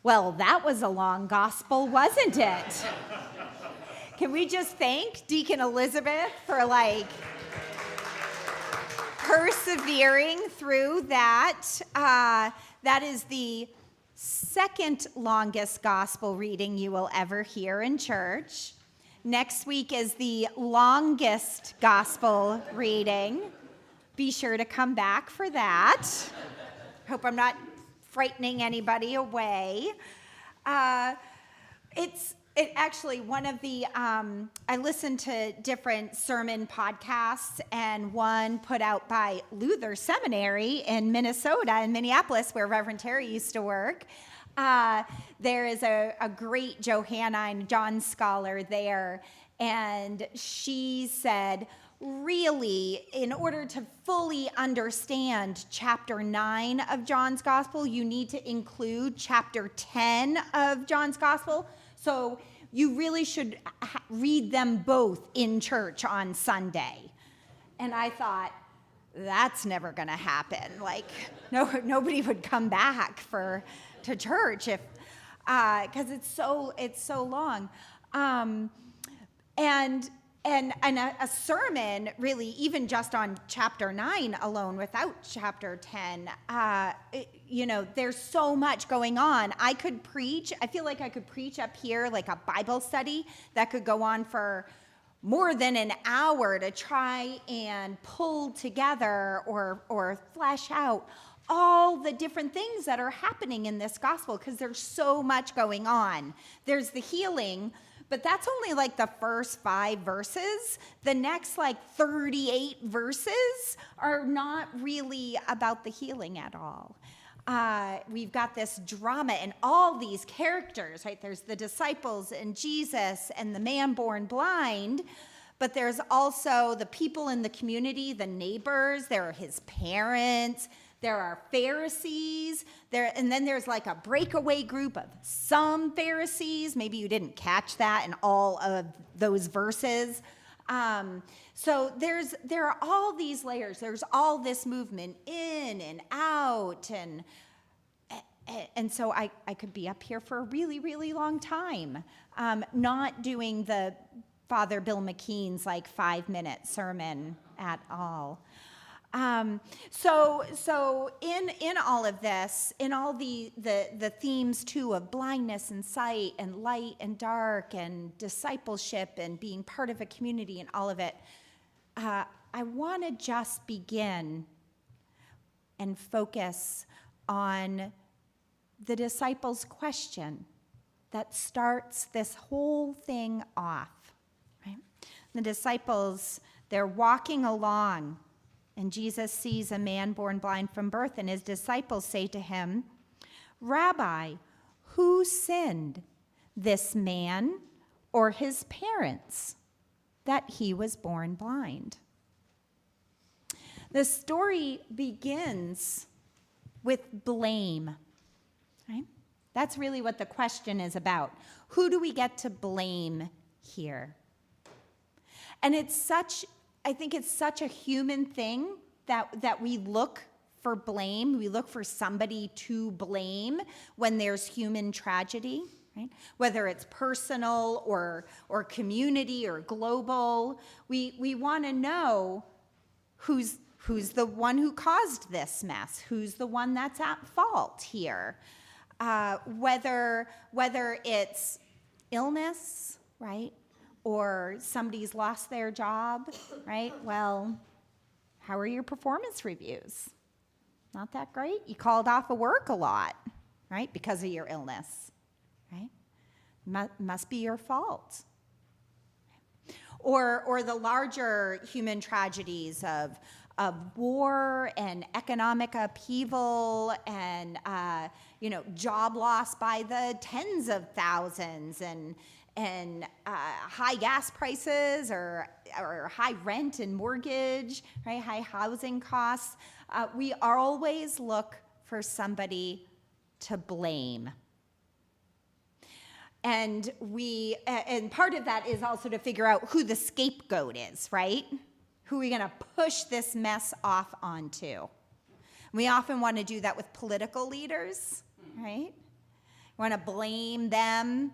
Well, that was a long gospel, wasn't it? Can we just thank Deacon Elizabeth for persevering through that? That is the second longest gospel reading you will ever hear in church. Next week is the longest gospel reading. Be sure to come back for that. Hope I'm not frightening anybody away. It's actually one of the, I listen to different sermon podcasts, and one put out by Luther Seminary in Minnesota, in Minneapolis, where Reverend Terry used to work. There is a great Johannine John scholar there, and she said, really, in order to fully understand chapter 9 of John's Gospel, you need to include chapter 10 of John's Gospel. So you really should read them both in church on Sunday. And I thought, that's never going to happen. Nobody would come back to church if because it's so long. And a sermon, really, even just on chapter 9 alone, without chapter 10, there's so much going on. I feel like I could preach up here like a Bible study that could go on for more than an hour to try and pull together or flesh out all the different things that are happening in this gospel, because there's so much going on. There's the healing, but that's only like the first 5 verses. The next 38 verses are not really about the healing at all. We've got this drama and all these characters, right? There's the disciples and Jesus and the man born blind, but there's also the people in the community, the neighbors, there are his parents, there are Pharisees, and then there's a breakaway group of some Pharisees. Maybe you didn't catch that in all of those verses. So there are all these layers. There's all this movement in and out, and so I could be up here for a really, really long time, not doing the Father Bill McKean's 5-minute sermon at all. So in all of this, in all the themes too of blindness and sight and light and dark and discipleship and being part of a community and all of it, I want to just begin and focus on the disciples' question that starts this whole thing off, right? The disciples, they're walking along, and Jesus sees a man born blind from birth, and his disciples say to him, "Rabbi, who sinned, this man or his parents, that he was born blind?" The story begins with blame, right? That's really what the question is about. Who do we get to blame here? And I think it's such a human thing that we look for blame. We look for somebody to blame when there's human tragedy, right? Whether it's personal or community or global, we want to know who's the one who caused this mess, who's the one that's at fault here. Whether it's illness, right? Or somebody's lost their job, right? Well, how are your performance reviews? Not that great. You called off of work a lot, right? Because of your illness, right? Must be your fault. Or the larger human tragedies of war and economic upheaval and job loss by the tens of thousands and high gas prices or high rent and mortgage, right? High housing costs. We always look for somebody to blame. And part of that is also to figure out who the scapegoat is, right? Who are we going to push this mess off onto? We often want to do that with political leaders, right? want to blame them,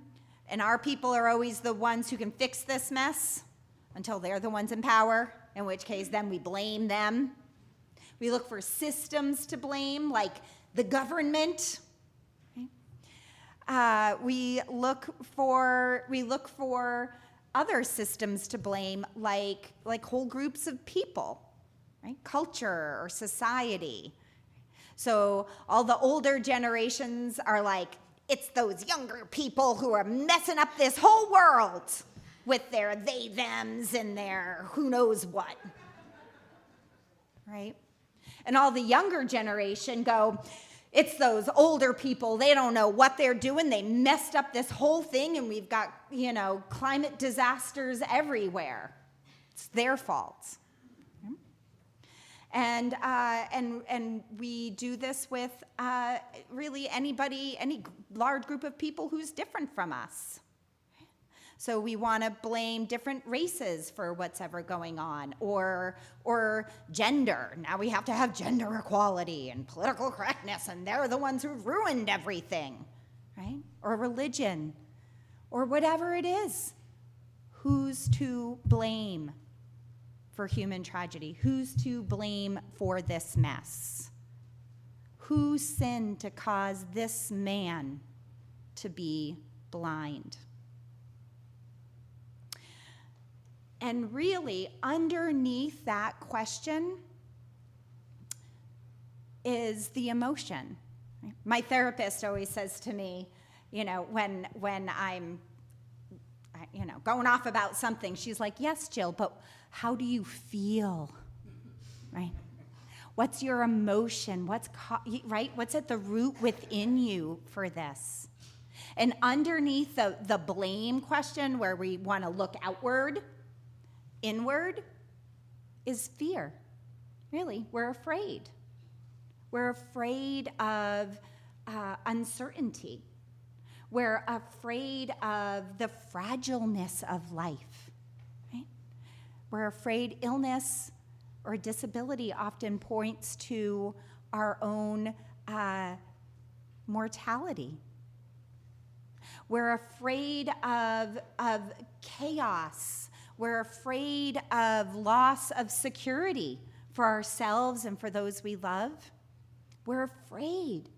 and our people are always the ones who can fix this mess until they're the ones in power, in which case then we blame them. We look for systems to blame, like the government. We look for other systems to blame, like whole groups of people, right? Culture or society. So all the older generations are like, it's those younger people who are messing up this whole world with their they, thems, and their who knows what, right? And all the younger generation go, it's those older people, they don't know what they're doing, they messed up this whole thing, and we've got, climate disasters everywhere. It's their fault. And we do this with really any large group of people who's different from us. So we want to blame different races for what's ever going on, or gender. Now we have to have gender equality and political correctness, and they're the ones who ruined everything, right? Or religion, or whatever it is. Who's to blame for human tragedy? Who's to blame for this mess? Who sinned to cause this man to be blind? And really, underneath that question is the emotion. My therapist always says to me, when I'm, going off about something, she's like, yes, Jill, but how do you feel, right? What's your emotion? Right? What's at the root within you for this? And underneath the blame question, where we want to look outward, inward, is fear. Really, we're afraid. We're afraid of uncertainty. We're afraid of the fragileness of life. Right? We're afraid illness or disability often points to our own mortality. We're afraid of chaos. We're afraid of loss of security for ourselves and for those we love. We're afraid.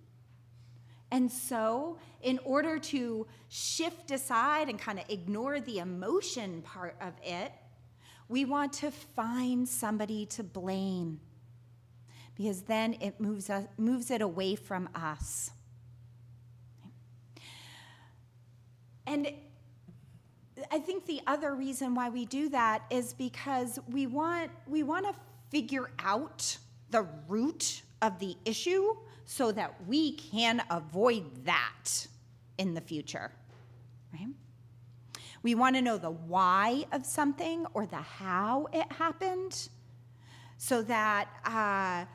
And so, in order to shift aside and kind of ignore the emotion part of it, we want to find somebody to blame, because then it moves it away from us. And I think the other reason why we do that is because we want to figure out the root of the issue so that we can avoid that in the future, right? We want to know the why of something or the how it happened, so that that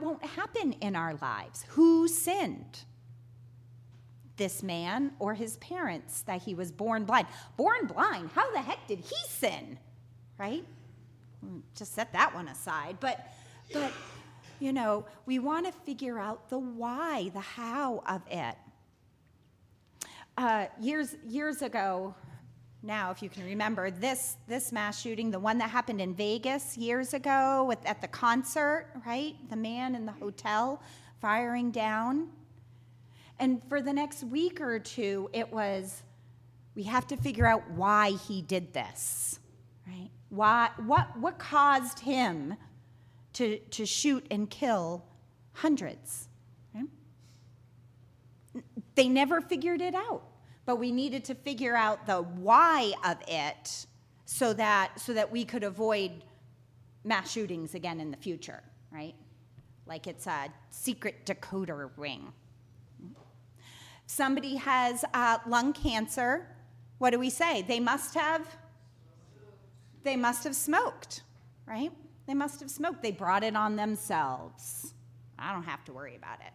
won't happen in our lives. Who sinned? This man or his parents, that he was born blind? Born blind, how the heck did he sin? Right? Just set that one aside. But we want to figure out the why, the how of it. Years ago, now, if you can remember, this mass shooting, the one that happened in Vegas years ago at the concert, right? The man in the hotel firing down. And for the next week or two, it was, we have to figure out why he did this, right? What caused him to shoot and kill hundreds? Right? They never figured it out, but we needed to figure out the why of it so that we could avoid mass shootings again in the future, right? Like it's a secret decoder ring. Somebody has lung cancer, what do we say? They must have smoked, right? They must have smoked. They brought it on themselves. I don't have to worry about it.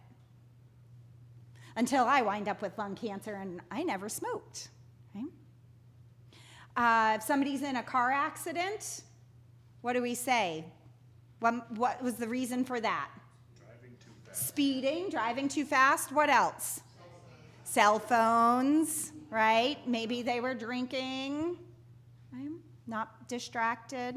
Until I wind up with lung cancer and I never smoked, right? If somebody's in a car accident, what do we say? What was the reason for that? Speeding, driving too fast. What else? Cell phones, right? Maybe they were drinking, right? Not distracted.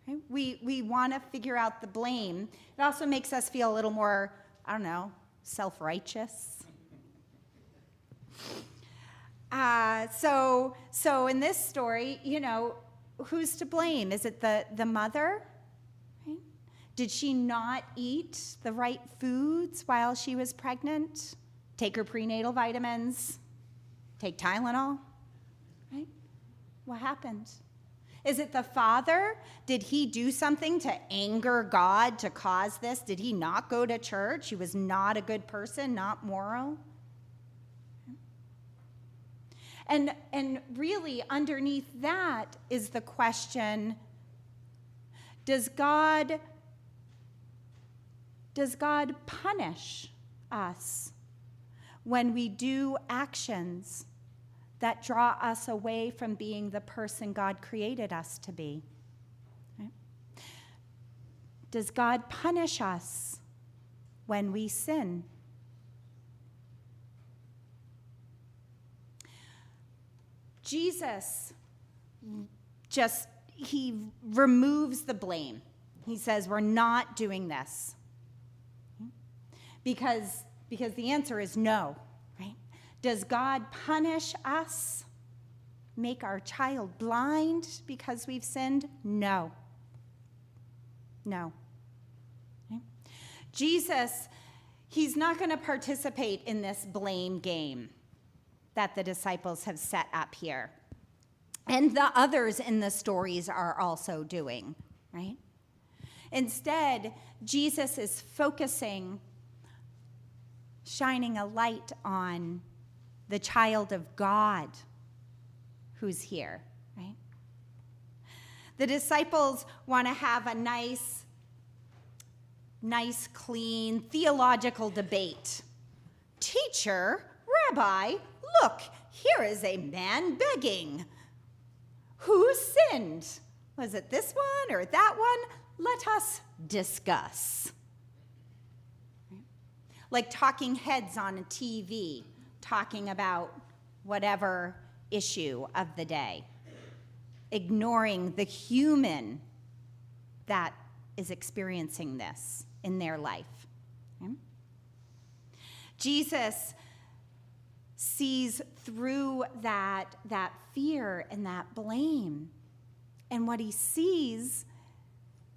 Right? We want to figure out the blame. It also makes us feel a little more, I don't know, self-righteous. So in this story, who's to blame? Is it the mother? Right? Did she not eat the right foods while she was pregnant? Take her prenatal vitamins? Take Tylenol? Right? What happened? Is it the father? Did he do something to anger God to cause this? Did he not go to church? He was not a good person, not moral? And really, underneath that is the question, does God punish us when we do actions that draw us away from being the person God created us to be? Right? Does God punish us when we sin? Jesus he removes the blame. He says, we're not doing this. Because the answer is no, right? Does God punish us? Make our child blind because we've sinned? No. No. Okay? Jesus, he's not going to participate in this blame game that the disciples have set up here. And the others in the stories are also doing, right? Instead, Jesus is shining a light on the child of God who's here, right? The disciples want to have a nice, clean theological debate. Teacher, Rabbi, look, here is a man begging. Who sinned? Was it this one or that one? Let us discuss. Like talking heads on a TV, talking about whatever issue of the day, ignoring the human that is experiencing this in their life. Okay? Jesus sees through that fear and that blame. And what he sees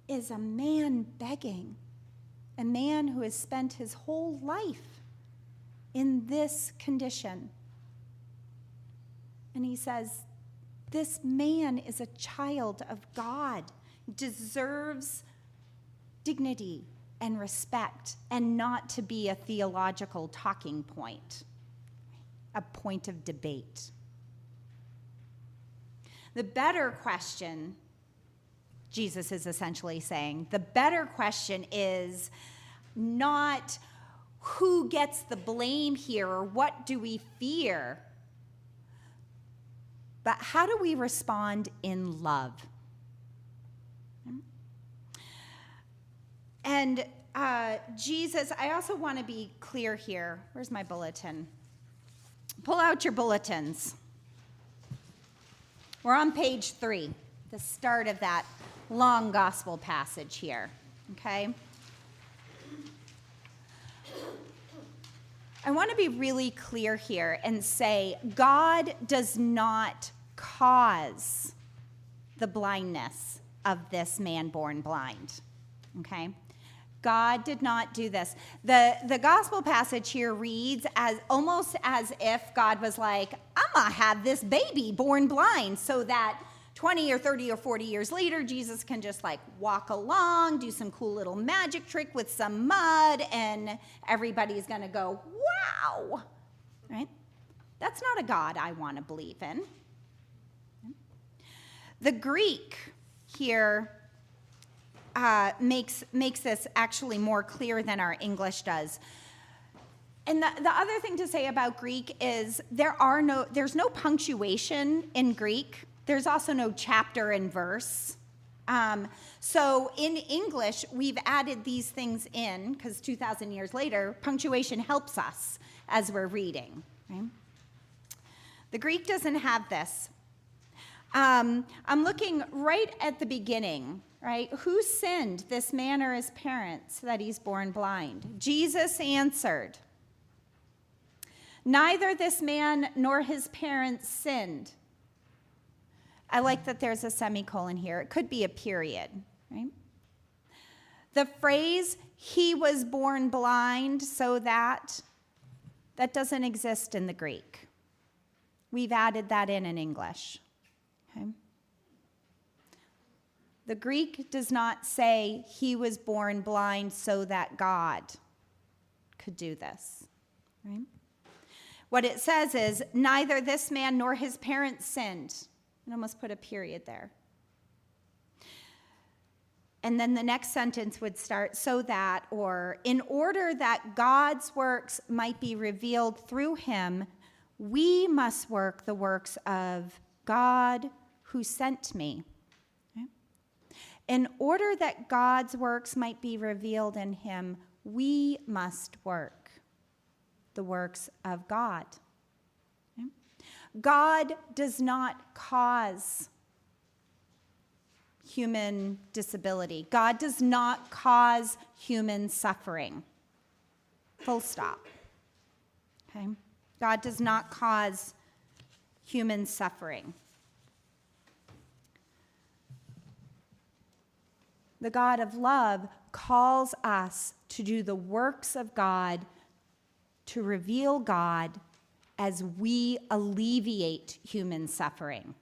is a man begging, a man who has spent his whole life in this condition. And he says, this man is a child of God, deserves dignity and respect, and not to be a theological talking point, a point of debate. The better question, Jesus is essentially saying, the better question is not who gets the blame here or what do we fear, but how do we respond in love? And Jesus, I also want to be clear here. Where's my bulletin? Pull out your bulletins. We're on page 3, the start of that long gospel passage here, okay? I want to be really clear here and say God does not cause the blindness of this man born blind, okay? God did not do this. The gospel passage here reads almost as if God was like, I'm going to have this baby born blind so that 20 or 30 or 40 years later, Jesus can just like walk along, do some cool little magic trick with some mud, and everybody's going to go, wow, right? That's not a God I want to believe in. The Greek here makes this actually more clear than our English does. And the other thing to say about Greek is there's no punctuation in Greek. There's also no chapter and verse. So in English, we've added these things in because 2,000 years later, punctuation helps us as we're reading. Right? The Greek doesn't have this. I'm looking right at the beginning, right? Who sinned, this man or his parents, that he's born blind? Jesus answered, neither this man nor his parents sinned. I like that there's a semicolon here. It could be a period, right? The phrase, he was born blind so that doesn't exist in the Greek. We've added that in English. Okay? The Greek does not say he was born blind so that God could do this, right? What it says is, neither this man nor his parents sinned. And almost put a period there. And then the next sentence would start, so that, or in order that God's works might be revealed through him, we must work the works of God who sent me. Okay? In order that God's works might be revealed in him, we must work the works of God. Okay? God does not cause human disability. God does not cause human suffering. Full stop. Okay? God does not cause human suffering. The God of love calls us to do the works of God, to reveal God as we alleviate human suffering.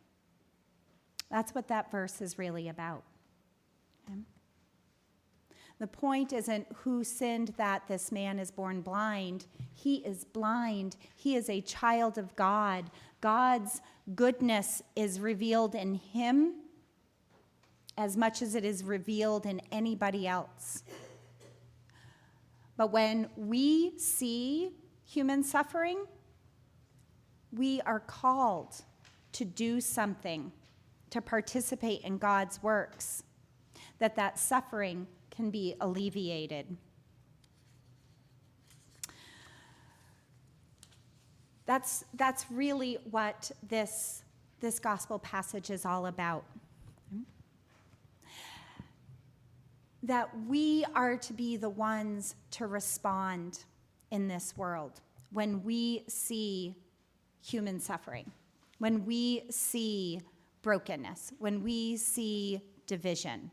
That's what that verse is really about. Okay? The point isn't who sinned that this man is born blind. He is blind. He is a child of God. God's goodness is revealed in him as much as it is revealed in anybody else. But when we see human suffering, we are called to do something, to participate in God's works, that suffering can be alleviated. That's really what this gospel passage is all about. That we are to be the ones to respond in this world when we see human suffering, when we see brokenness, when we see division.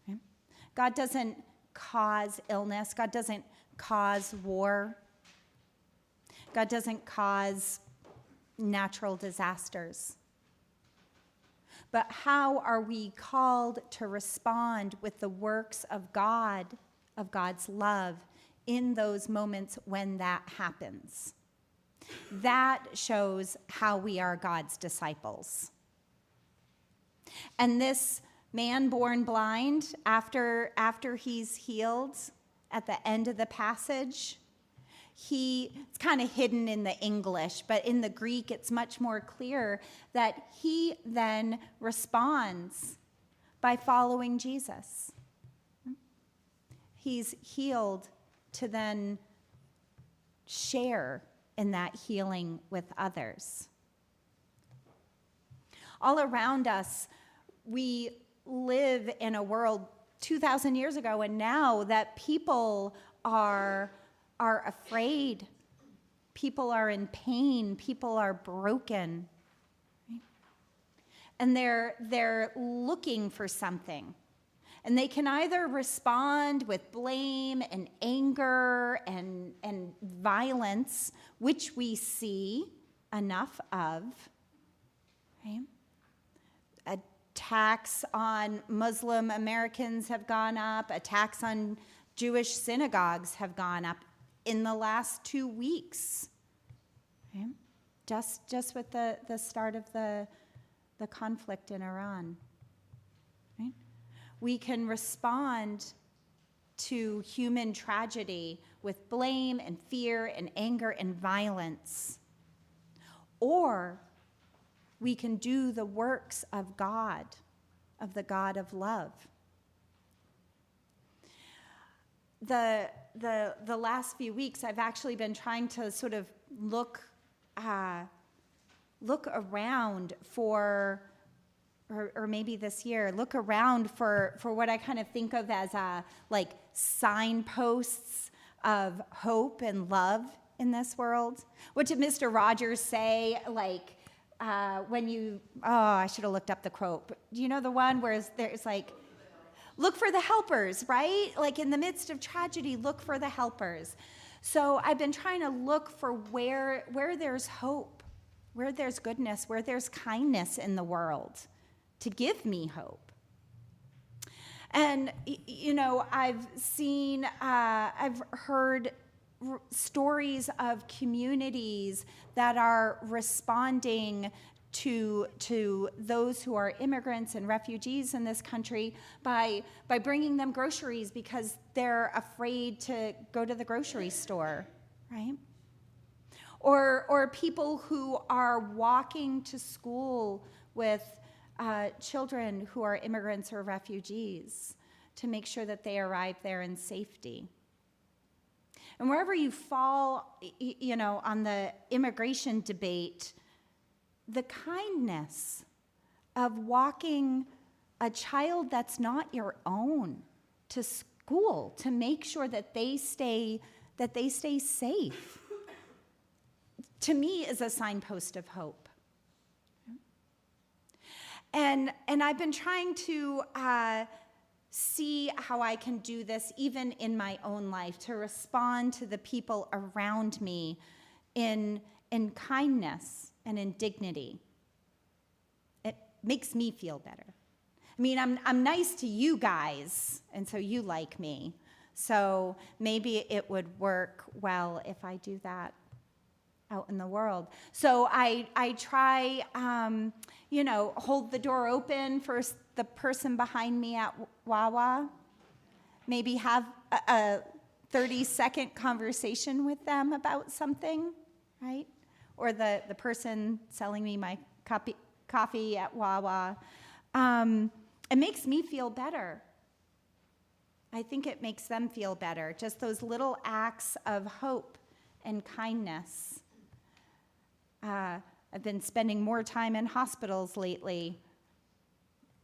Okay? God doesn't cause illness. God doesn't cause war. God doesn't cause natural disasters. But how are we called to respond with the works of God, of God's love, in those moments when that happens? That shows how we are God's disciples. And this man born blind, after he's healed, at the end of the passage, it's kind of hidden in the English, but in the Greek it's much more clear that he then responds by following Jesus. He's healed to then share in that healing with others. All around us, we live in a world 2,000 years ago and now that people are afraid, people are in pain, people are broken, right? And they're looking for something. And they can either respond with blame and anger and violence, which we see enough of, right? Attacks on Muslim Americans have gone up. Attacks on Jewish synagogues have gone up in the last 2 weeks. Okay? Just with the start of the conflict in Iran. Right? We can respond to human tragedy with blame and fear and anger and violence. Or we can do the works of God of the God of love. The last few weeks, I've actually been trying to sort of look around for, or maybe this year, look around for what I kind of think of as like signposts of hope and love in this world. What did Mr. Rogers say? Like when you, I should have looked up the quote. But do you know the one where there's like, look for the helpers, right? Like in the midst of tragedy, look for the helpers. So I've been trying to look for where there's hope, where there's goodness, where there's kindness in the world to give me hope. And, you know, I've heard stories of communities that are responding to those who are immigrants and refugees in this country by bringing them groceries because they're afraid to go to the grocery store, right? Or people who are walking to school with children who are immigrants or refugees to make sure that they arrive there in safety. And wherever you fall, you know, on the immigration debate, the kindness of walking a child that's not your own to school to make sure that they stay safe, to me is a signpost of hope. And I've been trying to see how I can do this even in my own life, to respond to the people around me in kindness and in dignity. It makes me feel better. I mean, I'm nice to you guys, and so you like me. So maybe it would work well if I do that out in the world. So I try, you know, hold the door open for the person behind me at Wawa. Maybe have a 30-second conversation with them about something, right? Or the person selling me my coffee at Wawa. It makes me feel better. I think it makes them feel better. Just those little acts of hope and kindness. I've been spending more time in hospitals lately,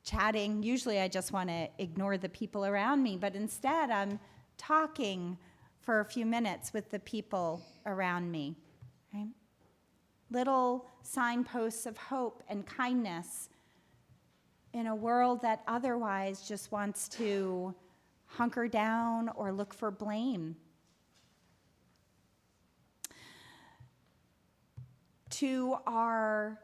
chatting. Usually I just want to ignore the people around me, but instead I'm talking for a few minutes with the people around me. Right? Little signposts of hope and kindness in a world that otherwise just wants to hunker down or look for blame. To our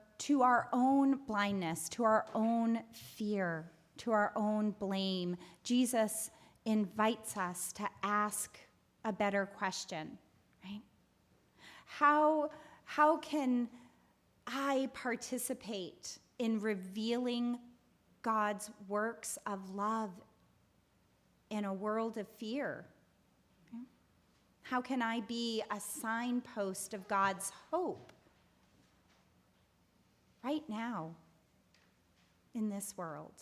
own blindness, to our own fear, to our own blame, Jesus invites us to ask a better question, right? How can I participate in revealing God's works of love in a world of fear? Okay? How can I be a signpost of God's hope right now in this world?